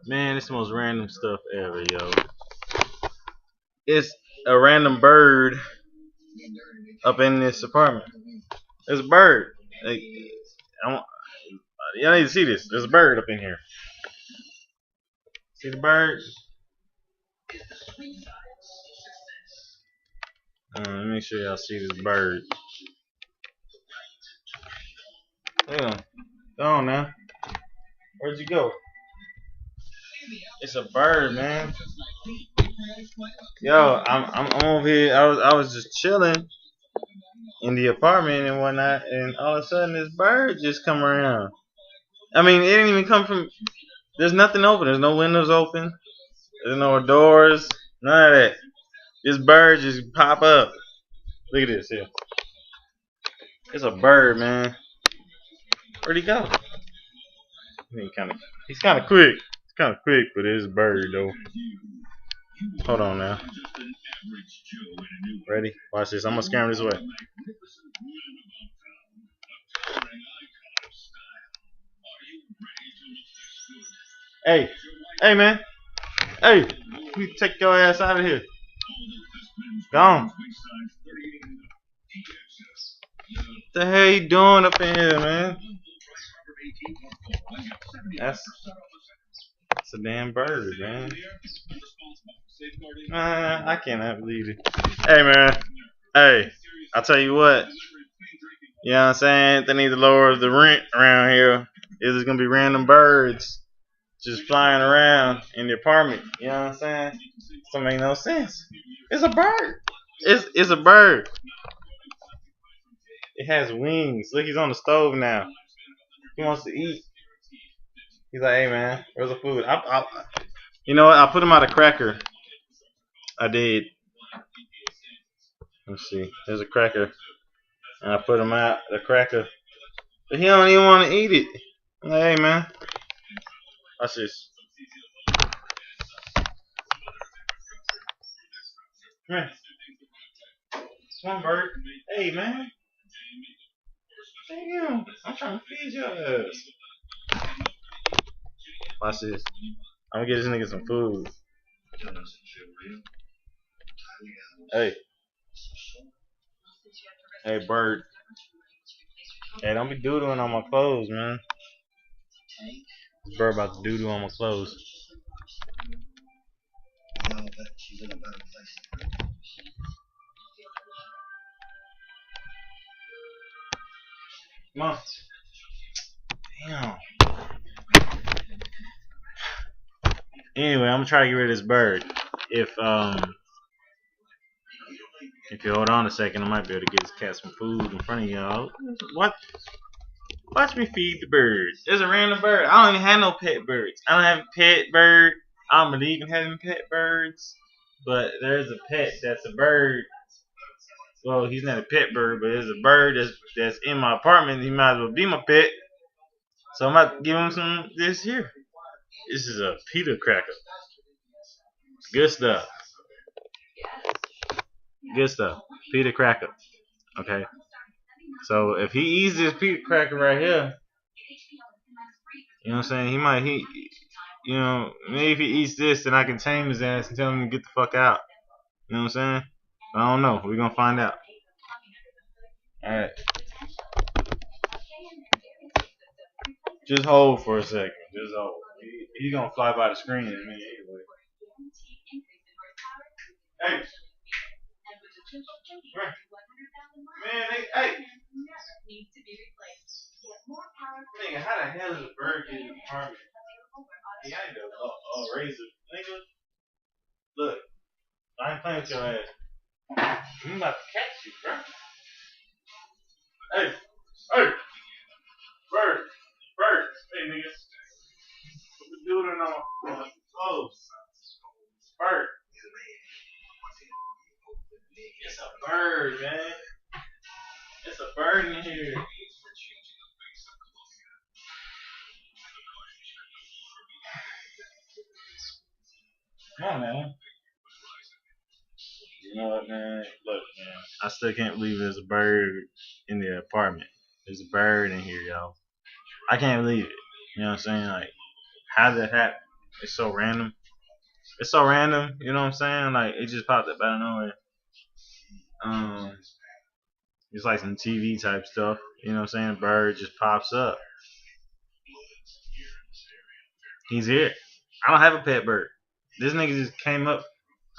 Man, it's the most random stuff ever, yo. It's a random bird up in this apartment. There's a bird. Like, I want, y'all need to see this. There's a bird up in here. See the bird? Let me make sure y'all see this bird. Hang on. Go on now. Where'd you go? It's a bird, man. Yo, I'm over here. I was just chilling in the apartment and whatnot, and all of a sudden this bird just come around. I mean, it didn't even come from. There's nothing open. There's no windows open. There's no doors. None of that. This bird just pop up. Look at this here. It's a bird, man. Where'd he go? He's kind of quick. He's kind of quick, but it's a bird though. Hold on now. Ready? Watch this. I'm gonna scare him this way. Hey, hey, man. Hey, you take your ass out of here. Go on. What the hell you doing up in here, man? That's a damn bird, man. I cannot believe it. Hey, man. Hey, I'll tell you what. You know what I'm saying? They need to lower the rent around here. There's gonna be random birds just flying around in the apartment. You know what I'm saying? It don't make no sense. It's a bird. It's a bird. It has wings. Look, he's on the stove now. He wants to eat. He's like, hey man, where's the food? You know what? I put him out a cracker. I did. Let's see. There's a cracker. And I put him out the cracker. But he don't even want to eat it. I'm like, hey man. Watch this. Come here. Come on, bird. Hey man. Damn. I'm trying to feed your ass. Watch this. I'm gonna get this nigga some food. Hey. Hey, bird. Hey, don't be doodling on my clothes, man. This bird about to doodle on my clothes. Come on. Damn. Anyway, I'm gonna try to get rid of this bird. If you hold on a second, I might be able to get this cat some food in front of y'all. What? Watch me feed the birds. There's a random bird. I don't even have no pet birds. I don't have a pet bird. I don't believe in having pet birds. But there's a pet that's a bird. Well, he's not a pet bird, but there's a bird that's in my apartment. He might as well be my pet. So I'm about to give him some this here. This is a pita cracker. Good stuff. Good stuff. Pita cracker. Okay. So if he eats this pita cracker right here, you know what I'm saying? You know, maybe if he eats this, then I can tame his ass and tell him to get the fuck out. You know what I'm saying? I don't know. We're gonna find out. Alright. Just hold for a second. Just hold. He's gonna fly by the screen in a minute anyway. Hey. Man, hey. Nigga, how the hell is a bird getting in the apartment? Hey, I ain't a razor. Nigga. Look. I ain't playing with your ass. I'm about to catch you, bro. Hey. Hey. Bird. Bird. Hey, nigga. What you doing on my clothes? Bird. It's a bird, man. It's a bird in here. Come on, man. You know what, man? Look, man. I still can't believe there's a bird in the apartment. There's a bird in here, y'all. I can't believe it. You know what I'm saying? Like, how did that happen? It's so random. It's so random. You know what I'm saying? Like it just popped up out of nowhere. Um, it's like some TV type stuff. You know what I'm saying? Bird just pops up. He's here. I don't have a pet bird. This nigga just came up.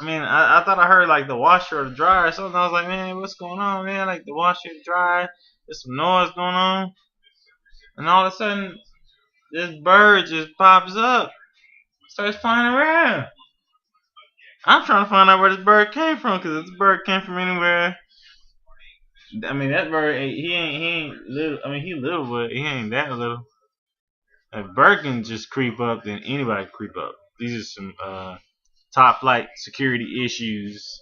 I mean, I thought I heard like the washer or the dryer or something. I was like, man, what's going on, man? Like the washer, the dryer. There's some noise going on, and all of a sudden, this bird just pops up, starts flying around. I'm trying to find out where this bird came from, cause if this bird came from anywhere, I mean that bird, he ain't little. I mean he little, but he ain't that little. If bird can just creep up, then anybody can creep up. These are some top flight security issues.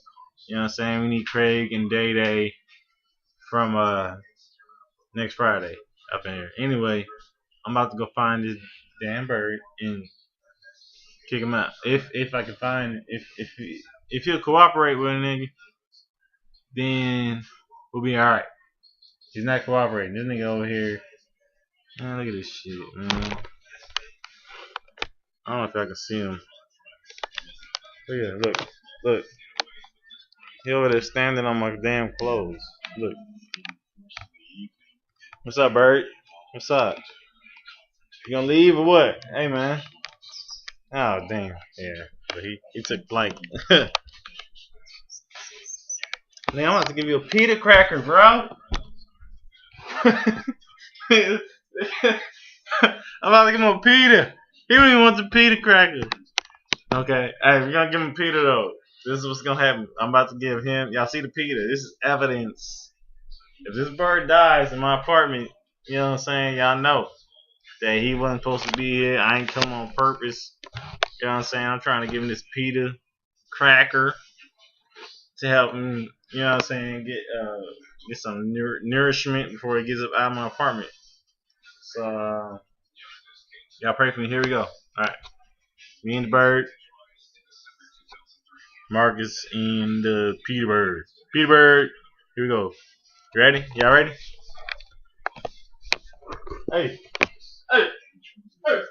You know what I'm saying? We need Craig and Day Day from next Friday up in here. Anyway, I'm about to go find this damn bird and kick him out. If I can find if he'll cooperate with a nigga, then we'll be alright. He's not cooperating. This nigga over here. Man, look at this shit, man. I don't know if I can see him. Look at him. Look. He over there standing on my damn clothes. Look. What's up, bird? What's up? You gonna leave or what? Hey, man. Oh, damn. Yeah. But he took flight. Man, I'm about to give you a pita cracker, bro. I'm about to give him a pita. He don't even want the pita cracker. Okay. Hey, we're gonna give him pita, though. This is what's gonna happen. I'm about to give him. Y'all see the pita? This is evidence. If this bird dies in my apartment, you know what I'm saying? Y'all know that he wasn't supposed to be here. I ain't come on purpose. You know what I'm saying? I'm trying to give him this pita cracker to help him, you know what I'm saying, get some nourishment before he gets up out of my apartment. So y'all pray for me. Here we go. Alright. Me and the bird. Marcus and the Peter Bird. Peter Bird. Here we go. You ready? Y'all ready? Hey. Hey. Hey.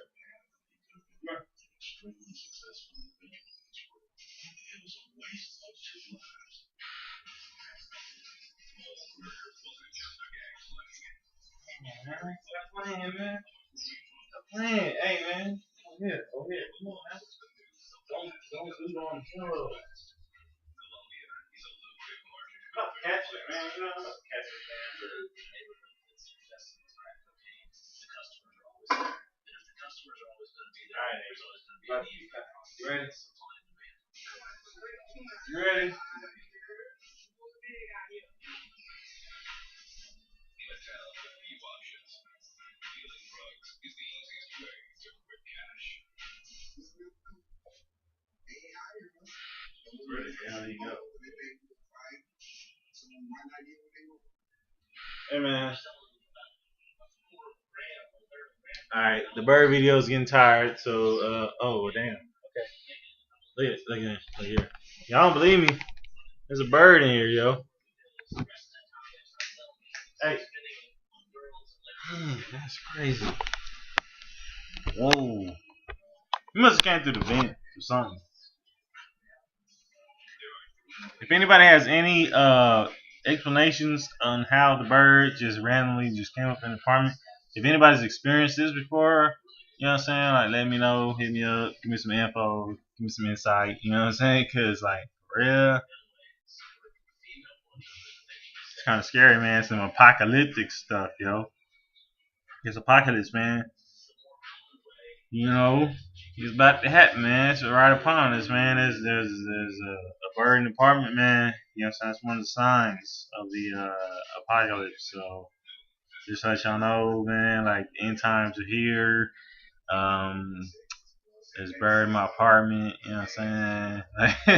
Stop playing, man. Stop playing. Hey, man. Over here. Over here. Come on, man. Don't do it on the floor. I'm about to catch it, man. You know, I'm about to catch it, man. Alright. You ready? You ready? Ready? There you go. Hey, man. Alright, the bird video is getting tired, so, oh, damn. Okay. Look here. Y'all don't believe me? There's a bird in here, yo. Hey. That's crazy. Whoa. You must have came through the vent or something. If anybody has any explanations on how the bird just randomly just came up in the apartment, if anybody's experienced this before, you know what I'm saying? Like, let me know, hit me up, give me some info, give me some insight. You know what I'm saying? Cause like, for real, it's kind of scary, man. Some apocalyptic stuff, yo. It's apocalypse, man. You know, it's about to happen, man. It's right upon us, man. There's a bird in the apartment, man. You know what I'm saying? That's one of the signs of the apocalypse. So just let y'all know, man. Like end times are here. Um, there's a bird in my apartment. You know what I'm saying?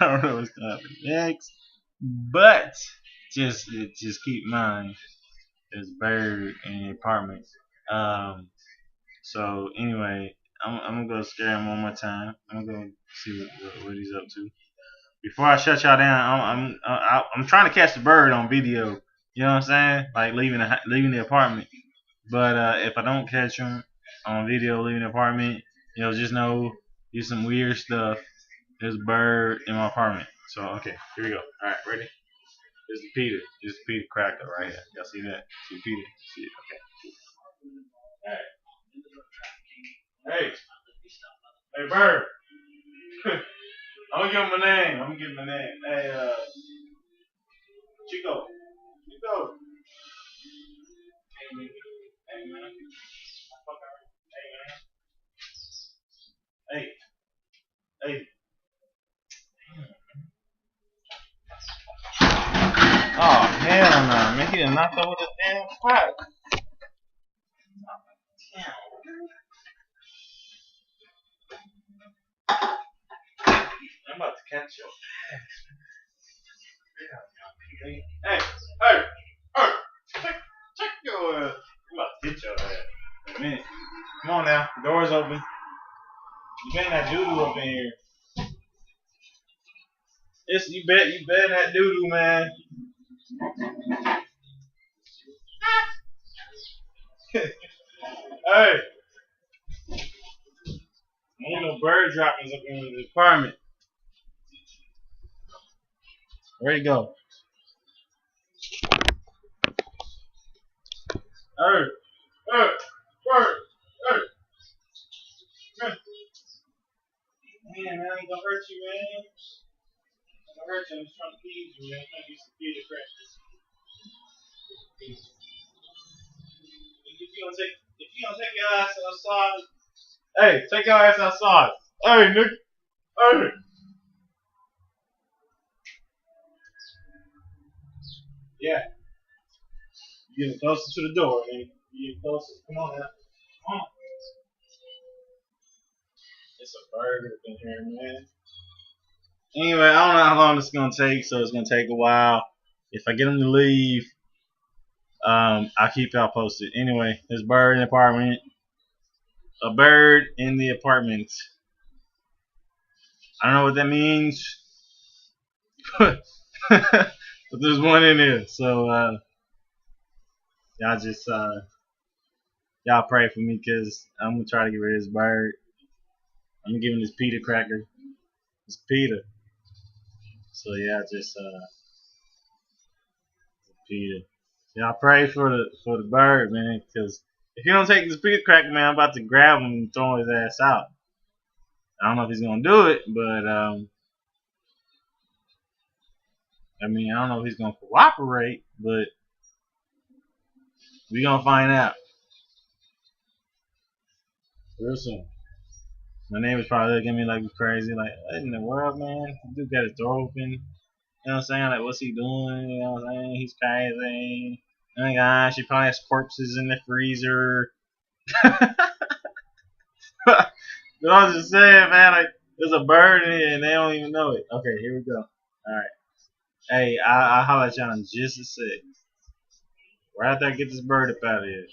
I don't know what's gonna happen next, but just keep in mind there's a bird in the apartment. Um, So anyway, I'm gonna go scare him one more time. I'm gonna go see what he's up to. Before I shut y'all down, I'm trying to catch the bird on video. You know what I'm saying? Like leaving the apartment. But if I don't catch him, on video leaving the apartment. Just know do some weird stuff. There's a bird in my apartment. So okay, here we go. All right, ready? This is Peter. This is Peter Cracker right here. Y'all see that? See Peter? See it? Okay. All right. Hey, bird. I'm gonna give him a name. Hey, Chico. Chico. Hey, man. Hey, man. Hey, man. Hey. Hey. Oh, hell no, man. He done knocked over the damn pot. Damn. I'm about to catch your ass. Hey, hey, hey. Check your ass. I'm about to get your ass. In a minute. Come on now. The door's open. You better not doo-doo up in here. You better not doo-doo, man. Hey. Ain't no bird droppings up in the apartment. Ready to go. Hey. Hey. Bird. Hey. Man, I ain't gonna hurt you, man. I'm gonna hurt you. I'm just trying to feed you, man. I'm trying to get some feed to practice. If you gonna take your ass outside, hey, take your ass outside. Hey, Nick. Hey. Yeah. You're getting closer to the door, man. You're getting closer. Come on now. Come on. It's a bird up in here, man. Anyway, I don't know how long this is gonna take, so it's gonna take a while. If I get him to leave, I'll keep y'all posted. Anyway, there's a bird in the apartment. A bird in the apartment. I don't know what that means, but there's one in there. So y'all just y'all pray for me, cause I'm gonna try to get rid of this bird. I'm gonna give him this Peter cracker. It's Peter. So yeah, just Peter. Y'all pray for the bird, man, cause if you don't take this Peter cracker, man, I'm about to grab him and throw his ass out. I don't know if he's gonna do it, but I mean, I don't know if he's gonna cooperate, but we gonna find out real soon. My neighbor's probably looking at me like we're crazy, like, what in the world, man? Dude got his door open. You know what I'm saying? Like, what's he doing? You know what I'm saying? He's crazy. Oh my gosh, he probably has corpses in the freezer. But I was just saying, man, like, there's a bird in here and they don't even know it. Okay, here we go. Alright. Hey, I'll holler at y'all in just a sec. Right after I get this bird up out of here.